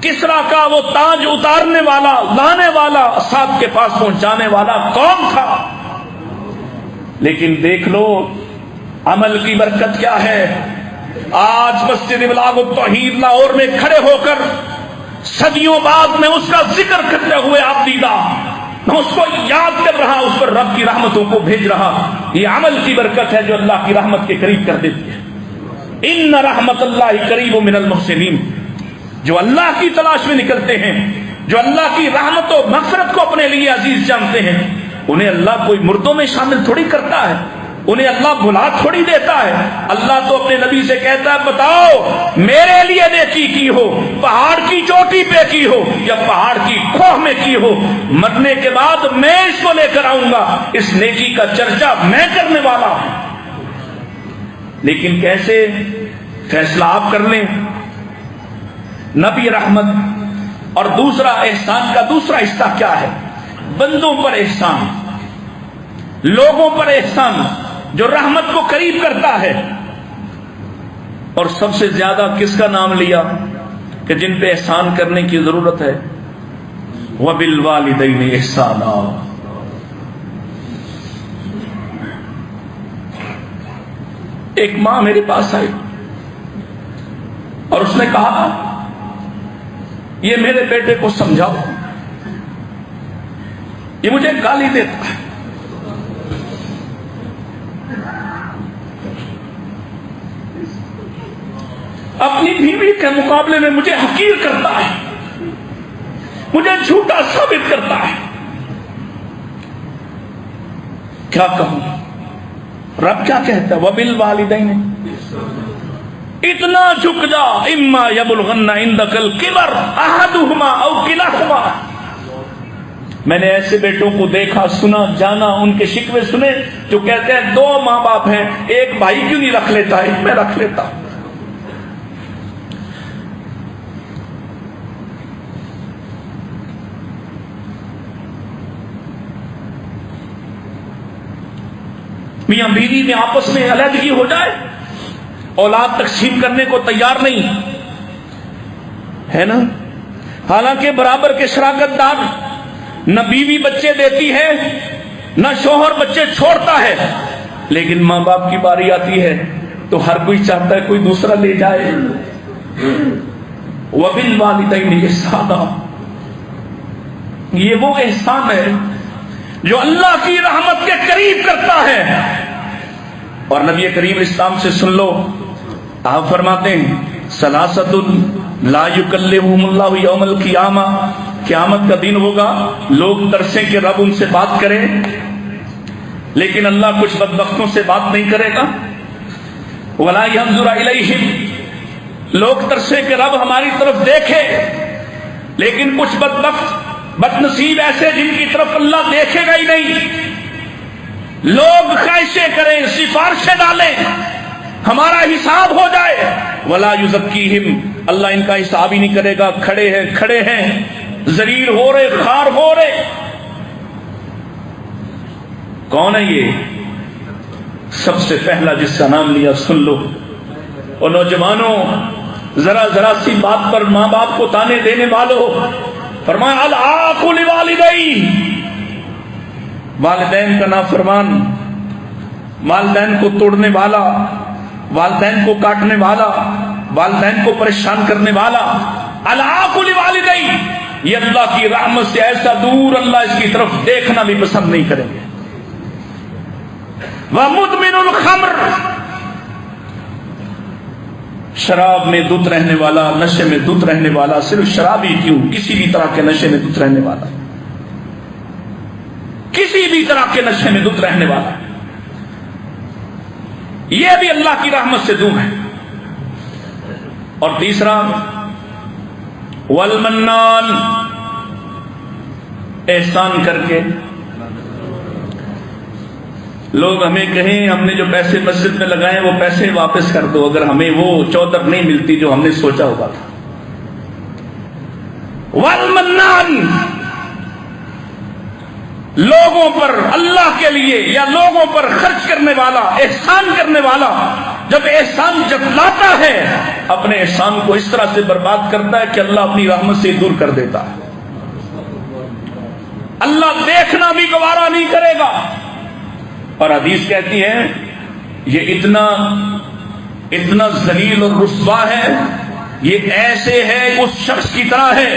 کسرا کا وہ تاج اتارنے والا، لانے والا، ساتھ کے پاس پہنچانے والا کون تھا۔ لیکن دیکھ لو عمل کی برکت کیا ہے۔ آج مسجد بلاغ التوحید لاہور میں کھڑے ہو کر صدیوں بعد میں اس کا ذکر کرتے ہوئے آپ دیدہ، میں اس کو یاد کر رہا، اس پر رب کی رحمتوں کو بھیج رہا۔ یہ عمل کی برکت ہے جو اللہ کی رحمت کے قریب کر دیتی ہے۔ ان رحمت اللہ قریب من المحسنین، جو اللہ کی تلاش میں نکلتے ہیں، جو اللہ کی رحمت و مغفرت کو اپنے لیے عزیز جانتے ہیں، انہیں اللہ کوئی مردوں میں شامل تھوڑی کرتا ہے، انہیں اللہ بھلا تھوڑی دیتا ہے۔ اللہ تو اپنے نبی سے کہتا ہے بتاؤ میرے لیے نیکی کی ہو، پہاڑ کی چوٹی پہ کی ہو یا پہاڑ کی کھوہ میں کی ہو، مرنے کے بعد میں اس کو لے کر آؤں گا، اس نیکی کا چرچا میں کرنے والا ہوں۔ لیکن کیسے؟ فیصلہ آپ کر لیں۔ نبی رحمت اور دوسرا احسان کا دوسرا حصہ کیا ہے؟ بندوں پر احسان، لوگوں پر احسان جو رحمت کو قریب کرتا ہے۔ اور سب سے زیادہ کس کا نام لیا کہ جن پہ احسان کرنے کی ضرورت ہے؟ وَبِالْوَالِدَيْنِ إِحْسَانًا۔ ایک ماں میرے پاس آئی اور اس نے کہا یہ میرے بیٹے کو سمجھاؤ، یہ مجھے گالی دیتا ہے، اپنی بیوی کے مقابلے میں مجھے حقیر کرتا ہے، مجھے جھوٹا ثابت کرتا ہے، کیا کہوں؟ رب کیا کہتا ہے؟ وَبِالْوَالِدَيْنِ، اتنا جھک جا، اما یبلغن عندک الکبر احدہما او کلاہما۔ میں نے ایسے بیٹوں کو دیکھا، سنا، جانا، ان کے شکوے سنے جو کہتے ہیں دو ماں باپ ہیں، ایک بھائی کیوں نہیں رکھ لیتا، ایک میں رکھ لیتا۔ میاں بیوی میں آپس میں علیحدگی ہو جائے، اولاد تقسیم کرنے کو تیار نہیں ہے نا، حالانکہ برابر کے شراکت دار، نہ بیوی بچے دیتی ہے نہ شوہر بچے چھوڑتا ہے، لیکن ماں باپ کی باری آتی ہے تو ہر کوئی چاہتا ہے کوئی دوسرا لے جائے۔ وَبِالْوَالِدَيْنِ إِحْسَانًا، یہ وہ احسان ہے جو اللہ کی رحمت کے قریب کرتا ہے۔ اور نبی کریم اسلام سے سن لو، آپ فرماتے ہیں ثلاثۃ لا یکلمہم اللہ یوم القیامہ، قیامت کا دن ہوگا، لوگ ترسیں کہ رب ان سے بات کرے، لیکن اللہ کچھ بدبختوں سے بات نہیں کرے گا۔ ولا ینظر الیہم، لوگ ترسیں کہ رب ہماری طرف دیکھے، لیکن کچھ بدبخت بد نصیب ایسے جن کی طرف اللہ دیکھے گا ہی نہیں، لوگ خواہشیں کریں، سفارشیں ڈالیں، ہمارا حساب ہو جائے۔ ولا یزکیہم، اللہ ان کا حساب ہی نہیں کرے گا، کھڑے ہیں ذلیل ہو رہے، خوار ہو رہے۔ کون ہے یہ؟ سب سے پہلا جس کا نام لیا سن لو۔ اور نوجوانوں، ذرا سی بات پر ماں باپ کو تانے دینے والوں، فرمایا العاق لوالدیہ، والدین کا نافرمان، والدین کو توڑنے والا، والدین کو کاٹنے والا، والدین کو پریشان کرنے والا، العاق لوالدیہ، یہ اللہ کی رحمت سے ایسا دور، اللہ اس کی طرف دیکھنا بھی پسند نہیں کریں گے۔ ومدمن الخمر، شراب میں دھت رہنے والا، نشے میں دھت رہنے والا، صرف شراب ہی کیوں، کسی بھی طرح کے نشے میں دھت رہنے والا، کسی بھی طرح کے نشے میں دھت رہنے والا، یہ بھی اللہ کی رحمت سے دور ہے۔ اور تیسرا والمنان، احسان کر کے لوگ ہمیں کہیں ہم نے جو پیسے مسجد میں لگائے وہ پیسے واپس کر دو، اگر ہمیں وہ چودر نہیں ملتی جو ہم نے سوچا ہوگا تھا۔ والمنان، لوگوں پر اللہ کے لیے یا لوگوں پر خرچ کرنے والا، احسان کرنے والا جب احسان جتلاتا ہے اپنے احسان کو اس طرح سے برباد کرتا ہے کہ اللہ اپنی رحمت سے دور کر دیتا ہے، اللہ دیکھنا بھی گوارا نہیں کرے گا۔ اور حدیث کہتی ہے یہ اتنا ذلیل اور رسوا ہے، یہ ایسے ہے اس شخص کی طرح ہے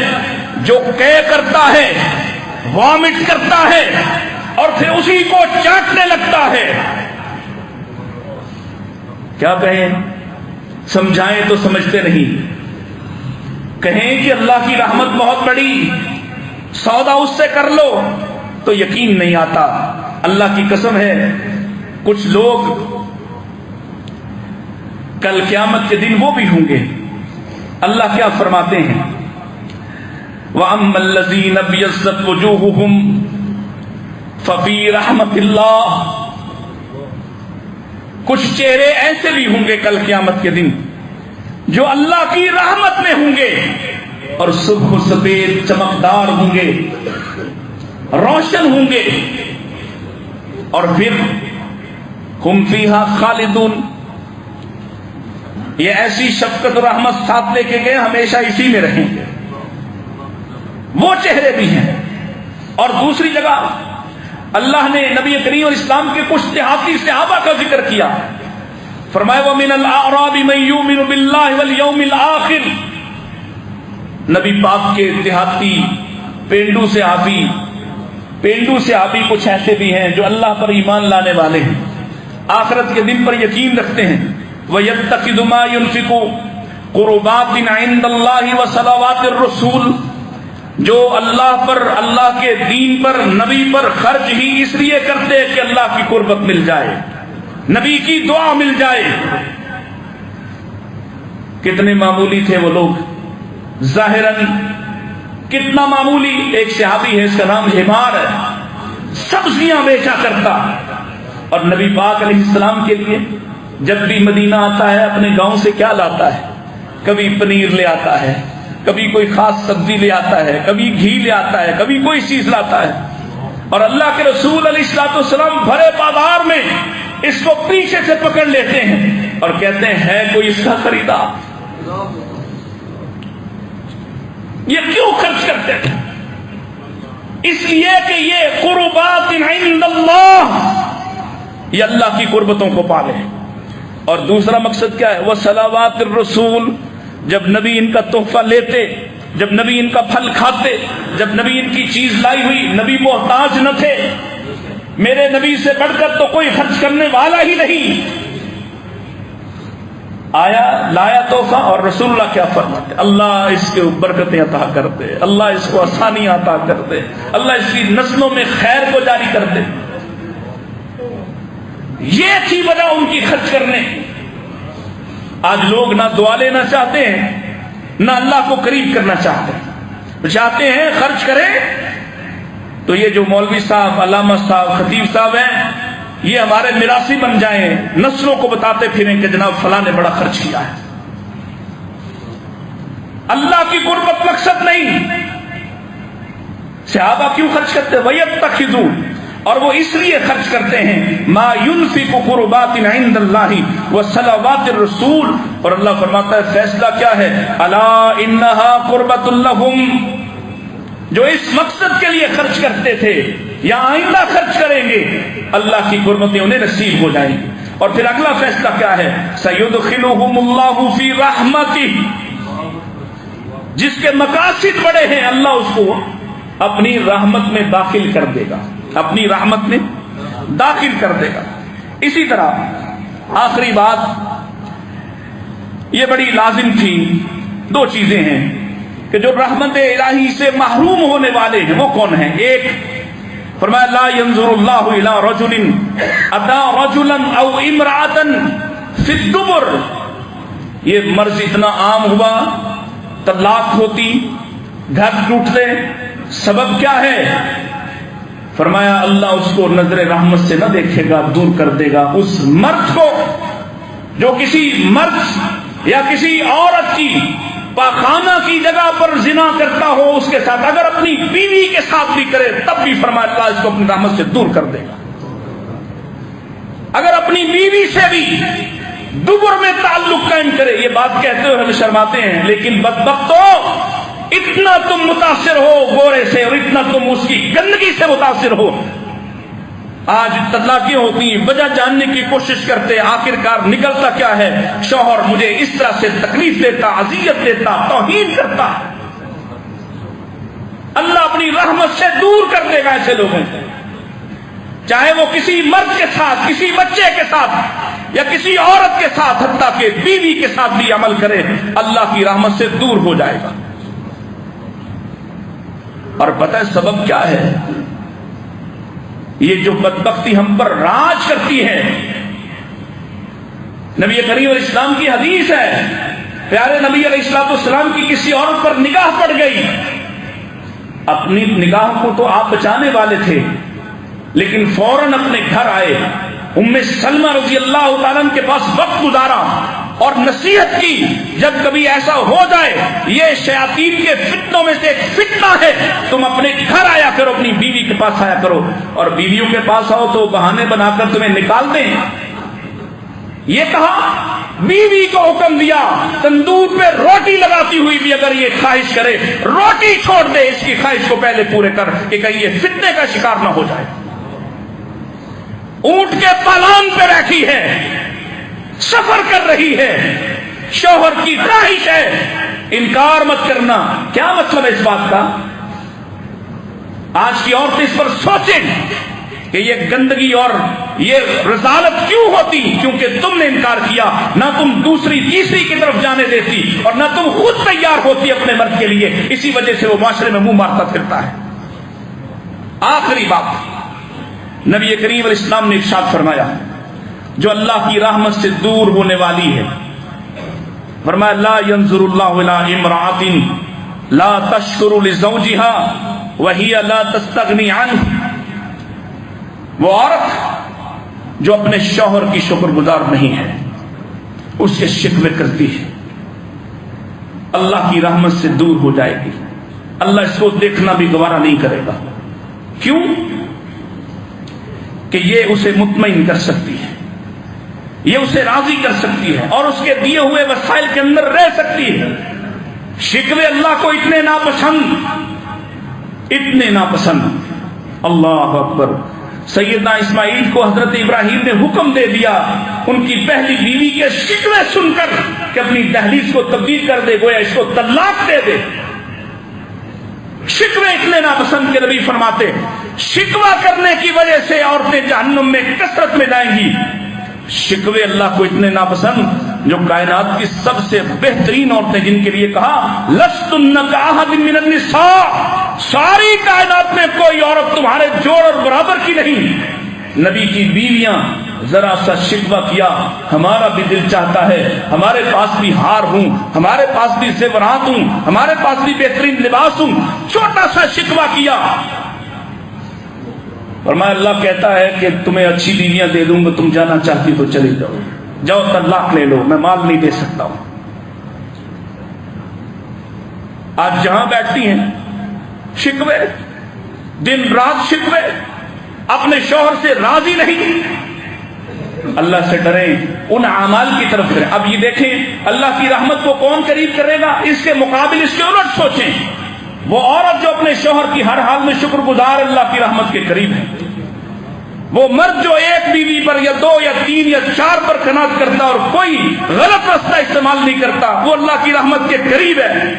جو قے کرتا ہے، وامٹ کرتا ہے اور پھر اسی کو چاٹنے لگتا ہے۔ کیا کہیں؟ سمجھائیں تو سمجھتے نہیں، کہیں کہ اللہ کی رحمت بہت بڑی، سودا اس سے کر لو تو یقین نہیں آتا۔ اللہ کی قسم ہے کچھ لوگ کل قیامت کے دن وہ بھی ہوں گے، اللہ کیا فرماتے ہیں، وَأَمَّا الَّذِينَ ابْيَضَّتْ وُجُوهُهُمْ فَفِي رَحْمَةِ اللَّهِ، کچھ چہرے ایسے بھی ہوں گے کل قیامت کے دن جو اللہ کی رحمت میں ہوں گے اور صبح سفید چمکدار ہوں گے، روشن ہوں گے، اور پھر ہم فیہا خالدون، یہ ایسی شفقت و رحمت ساتھ لے کے گئے ہمیشہ اسی میں رہیں گے، وہ چہرے بھی ہیں۔ اور دوسری جگہ اللہ نے نبی کریم اور اسلام کے کچھ دیہاتی صحابہ کا ذکر کیا، فرمایا وَمِنَ الْأَعْرَابِ مَن يُؤْمِنُ بِاللَّهِ وَالْيَوْمِ الْآخِرِ، نبی پاک کے دیہاتی پینڈو صحابی کچھ ایسے بھی ہیں جو اللہ پر ایمان لانے والے ہیں، آخرت کے دن پر یقین رکھتے ہیں، وَيَتَّخِذُ مَا يُنْفِقُ قُرُبَاتٍ عِندَ اللَّهِ وَصَلَوَاتِ الرَّسُولِ، جو اللہ پر، اللہ کے دین پر، نبی پر خرچ ہی اس لیے کرتے کہ اللہ کی قربت مل جائے، نبی کی دعا مل جائے۔ کتنے معمولی تھے وہ لوگ، ظاہراً کتنا معمولی۔ ایک صحابی ہے، اس کا نام حمار ہے، سبزیاں بیچا کرتا، اور نبی پاک علیہ السلام کے لیے جب بھی مدینہ آتا ہے اپنے گاؤں سے کیا لاتا ہے، کبھی پنیر لے آتا ہے، کبھی کوئی خاص سبزی لے آتا ہے، کبھی گھی لے آتا ہے، کبھی کوئی چیز لاتا ہے، اور اللہ کے رسول علیہ السلام بھرے بازار میں اس کو پیچھے سے پکڑ لیتے ہیں اور کہتے ہیں ہے کوئی اس کا خریدار؟ یہ کیوں خرچ کرتے تھے؟ اس لیے کہ یہ قربات عند اللہ، یہ اللہ کی قربتوں کو پالے۔ اور دوسرا مقصد کیا ہے، وہ صلوات الرسول، جب نبی ان کا تحفہ لیتے، جب نبی ان کا پھل کھاتے، جب نبی ان کی چیز لائی ہوئی، نبی محتاج نہ تھے، میرے نبی سے بڑھ کر تو کوئی خرچ کرنے والا ہی نہیں، آیا لایا تحفہ، اور رسول اللہ کیا فرماتے، اللہ اس کے برکتیں عطا کر دے، اللہ اس کو آسانیاں عطا کر دے، اللہ اس کی نسلوں میں خیر کو جاری کر دے۔ یہ تھی وجہ ان کی خرچ کرنے۔ آج لوگ نہ دعا لینا چاہتے ہیں، نہ اللہ کو قریب کرنا چاہتے ہیں، چاہتے ہیں خرچ کریں تو یہ جو مولوی صاحب، علامہ صاحب، خطیب صاحب ہیں یہ ہمارے میراثی بن جائیں، نسلوں کو بتاتے پھریں کہ جناب فلاں نے بڑا خرچ کیا ہے۔ اللہ کی قربت مقصد نہیں۔ صحابہ کیوں خرچ کرتے؟ وَيَتَّخِذُونَ، اور وہ اس لیے خرچ کرتے ہیں ما ينفق قربات عند اللہ وصلوات الرسول، اور اللہ فرماتا ہے فیصلہ کیا ہے، الا انها قربۃ لهم، جو اس مقصد کے لیے خرچ کرتے تھے یا آئندہ خرچ کریں گے اللہ کی قربتیں انہیں نصیب ہو جائیں گی۔ اور پھر اگلا فیصلہ کیا ہے، سيدخلهم الله في رحمته، جس کے مقاصد بڑے ہیں اللہ اس کو اپنی رحمت میں داخل کر دے گا، اپنی رحمت میں داخل کر دے گا۔ اسی طرح آخری بات یہ بڑی لازم تھی، دو چیزیں ہیں کہ جو رحمت الہی سے محروم ہونے والے ہیں وہ کون ہیں؟ ایک فرمایا لا ينظر اللہ الى رجل اتا رجلا او امرأة فی الدبر، یہ مرض اتنا عام ہوا، طلاق ہوتی، گھر ٹوٹتے، سبب کیا ہے؟ فرمایا اللہ اس کو نظر رحمت سے نہ دیکھے گا، دور کر دے گا اس مرد کو جو کسی مرد یا کسی عورت کی پاخانہ کی جگہ پر زنا کرتا ہو اس کے ساتھ، اگر اپنی بیوی کے ساتھ بھی کرے تب بھی فرمایا اللہ اس کو اپنی رحمت سے دور کر دے گا۔ اگر اپنی بیوی سے بھی دبر میں تعلق قائم کرے، یہ بات کہتے ہوئے ہم شرماتے ہیں، لیکن بدبختو اتنا تم متاثر ہو گورے سے اور اتنا تم اس کی گندگی سے متاثر ہو، آج طلاقیں ہوتی ہیں، وجہ جاننے کی کوشش کرتے، آخرکار نکلتا کیا ہے؟ شوہر مجھے اس طرح سے تکلیف دیتا، اذیت دیتا، توہین کرتا، اللہ اپنی رحمت سے دور کر دے گا ایسے لوگوں کو، چاہے وہ کسی مرد کے ساتھ، کسی بچے کے ساتھ یا کسی عورت کے ساتھ، حتیٰ کہ بیوی کے ساتھ بھی عمل کرے، اللہ کی رحمت سے دور ہو جائے گا۔ اور پتہ ہے سبب کیا ہے؟ یہ جو بدبختی ہم پر راج کرتی ہے، نبی کریم علیہ السلام کی حدیث ہے، پیارے نبی علیہ السلام کی کسی عورت پر نگاہ پڑ گئی، اپنی نگاہ کو تو آپ بچانے والے تھے لیکن فوراً اپنے گھر آئے، ام سلمہ رضی اللہ تعالیٰ عنہ کے پاس وقت گزارا اور نصیحت کی، جب کبھی ایسا ہو جائے یہ شیاطین کے فتنوں میں سے ایک فتنہ ہے، تم اپنے گھر آیا کرو، اپنی بیوی کے پاس آیا کرو، اور بیویوں کے پاس آؤ تو بہانے بنا کر تمہیں نکال دیں۔ یہ کہا، بیوی کو حکم دیا تندور پہ روٹی لگاتی ہوئی بھی اگر یہ خواہش کرے روٹی چھوڑ دے، اس کی خواہش کو پہلے پورے کر کہ کہیں یہ فتنے کا شکار نہ ہو جائے۔ اونٹ کے پالان پہ بیٹھی ہے، سفر کر رہی ہے، شوہر کی خواہش ہے، انکار مت کرنا۔ کیا مطلب ہے اس بات کا؟ آج کی عورتیں اس پر سوچیں کہ یہ گندگی اور یہ رذالت کیوں ہوتی؟ کیونکہ تم نے انکار کیا، نہ تم دوسری تیسری کی طرف جانے دیتی اور نہ تم خود تیار ہوتی اپنے مرد کے لیے، اسی وجہ سے وہ معاشرے میں منہ مارتا پھرتا ہے۔ آخری بات، نبی کریم علیہ السلام نے ارشاد فرمایا جو اللہ کی رحمت سے دور ہونے والی ہے، فرمایا لا ينظر اللہ الی امرأۃ لا تشکر لزوجها وهي لا تستغنی عنہ، وہ عورت جو اپنے شوہر کی شکر گزار نہیں ہے، اس کے شکوے کرتی ہے، اللہ کی رحمت سے دور ہو جائے گی، اللہ اس کو دیکھنا بھی گوارا نہیں کرے گا۔ کیوں؟ کہ یہ اسے مطمئن کر سکتی ہے، یہ اسے راضی کر سکتی ہے اور اس کے دیے ہوئے وسائل کے اندر رہ سکتی ہے۔ شکوے اللہ کو اتنے ناپسند، اللہ اکبر۔ سیدنا اسماعیل کو حضرت ابراہیم نے حکم دے دیا ان کی پہلی بیوی کے شکوے سن کر کہ اپنی دہلیز کو تبدیل کر دے، گویا اس کو طلاق دے دے۔ شکوے اتنے ناپسند کے نبی فرماتے شکوہ کرنے کی وجہ سے عورتیں جہنم میں کثرت میں جائیں گی۔ شکوے اللہ کو اتنے ناپسند جو کائنات کی سب سے بہترین عورتیں، جن کے لیے کہا لستن کاحد من النساء، ساری کائنات میں کوئی عورت تمہارے جوڑ اور برابر کی نہیں۔ نبی کی بیویاں ذرا سا شکوہ کیا، ہمارا بھی دل چاہتا ہے ہمارے پاس بھی ہار ہوں، ہمارے پاس بھی زیورات ہوں، ہمارے پاس بھی بہترین لباس ہوں، چھوٹا سا شکوہ کیا، فرمایا اللہ کہتا ہے کہ تمہیں اچھی بیویاں دے دوں گا، تم جانا چاہتی تو چلی جاؤ، جاؤ طلاق لے لو، میں مال نہیں دے سکتا ہوں۔ آج جہاں بیٹھتی ہیں شکوے، دن رات شکوے، اپنے شوہر سے راضی نہیں۔ اللہ سے ڈریں، ان اعمال کی طرف کریں۔ اب یہ دیکھیں اللہ کی رحمت کو کون قریب کرے گا، اس کے مقابل اس کے الٹ سوچیں۔ وہ عورت جو اپنے شوہر کی ہر حال میں شکر گزار اللہ کی رحمت کے قریب ہے، وہ مرد جو ایک بیوی پر یا دو یا تین یا چار پر قناعت کرتا اور کوئی غلط راستہ استعمال نہیں کرتا، وہ اللہ کی رحمت کے قریب ہے۔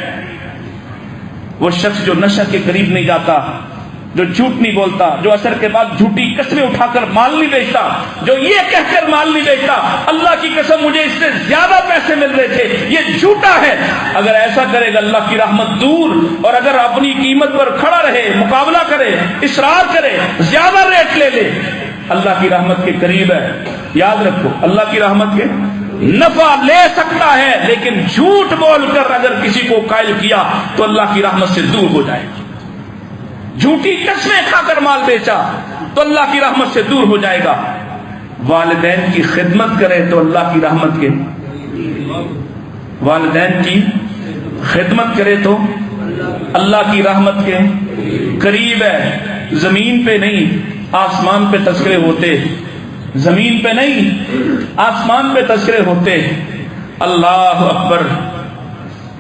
وہ شخص جو نشہ کے قریب نہیں جاتا، جو جھوٹ نہیں بولتا، جو عصر کے بعد جھوٹی قسمیں اٹھا کر مال نہیں بیچتا، جو یہ کہہ کر مال نہیں بیچتا اللہ کی قسم مجھے اس سے زیادہ پیسے مل رہے تھے، یہ جھوٹا ہے، اگر ایسا کرے گا اللہ کی رحمت دور، اور اگر اپنی قیمت پر کھڑا رہے، مقابلہ کرے، اصرار کرے، زیادہ ریٹ لے لے، اللہ کی رحمت کے قریب ہے۔ یاد رکھو اللہ کی رحمت کے نفع لے سکتا ہے، لیکن جھوٹ بول کر اگر کسی کو قائل کیا تو اللہ کی رحمت سے دور ہو جائے گا۔ جھوٹی قسمیں کھا کر مال بیچا تو اللہ کی رحمت سے دور ہو جائے گا۔ والدین کی خدمت کرے تو اللہ کی رحمت کے، والدین کی خدمت کرے تو اللہ کی رحمت کے قریب ہے. زمین پہ نہیں آسمان پہ تذکرے ہوتے, زمین پہ نہیں آسمان پہ تذکرے ہوتے. اللہ اکبر.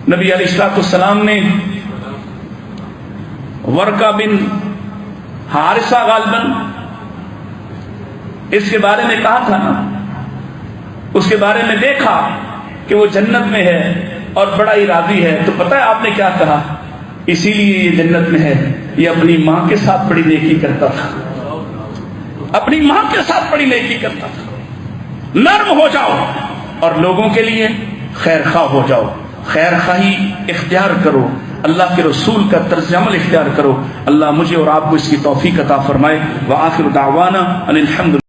نبی علیہ السلام نے ورقہ بن حارثہ غالباً اس کے بارے میں کہا تھا نا, اس کے بارے میں دیکھا کہ وہ جنت میں ہے اور بڑا ہی راضی ہے, تو پتہ ہے آپ نے کیا کہا؟ اسی لیے یہ جنت میں ہے, یہ اپنی ماں کے ساتھ بڑی نیکی کرتا تھا, اپنی ماں کے ساتھ بڑی نیکی کرتا تھا. نرم ہو جاؤ اور لوگوں کے لیے خیر خواہ ہو جاؤ, خیر خواہی اختیار کرو, اللہ کے رسول کا طرز عمل اختیار کرو. اللہ مجھے اور آپ کو اس کی توفیق عطا فرمائے. وآخر دعوانا ان الحمد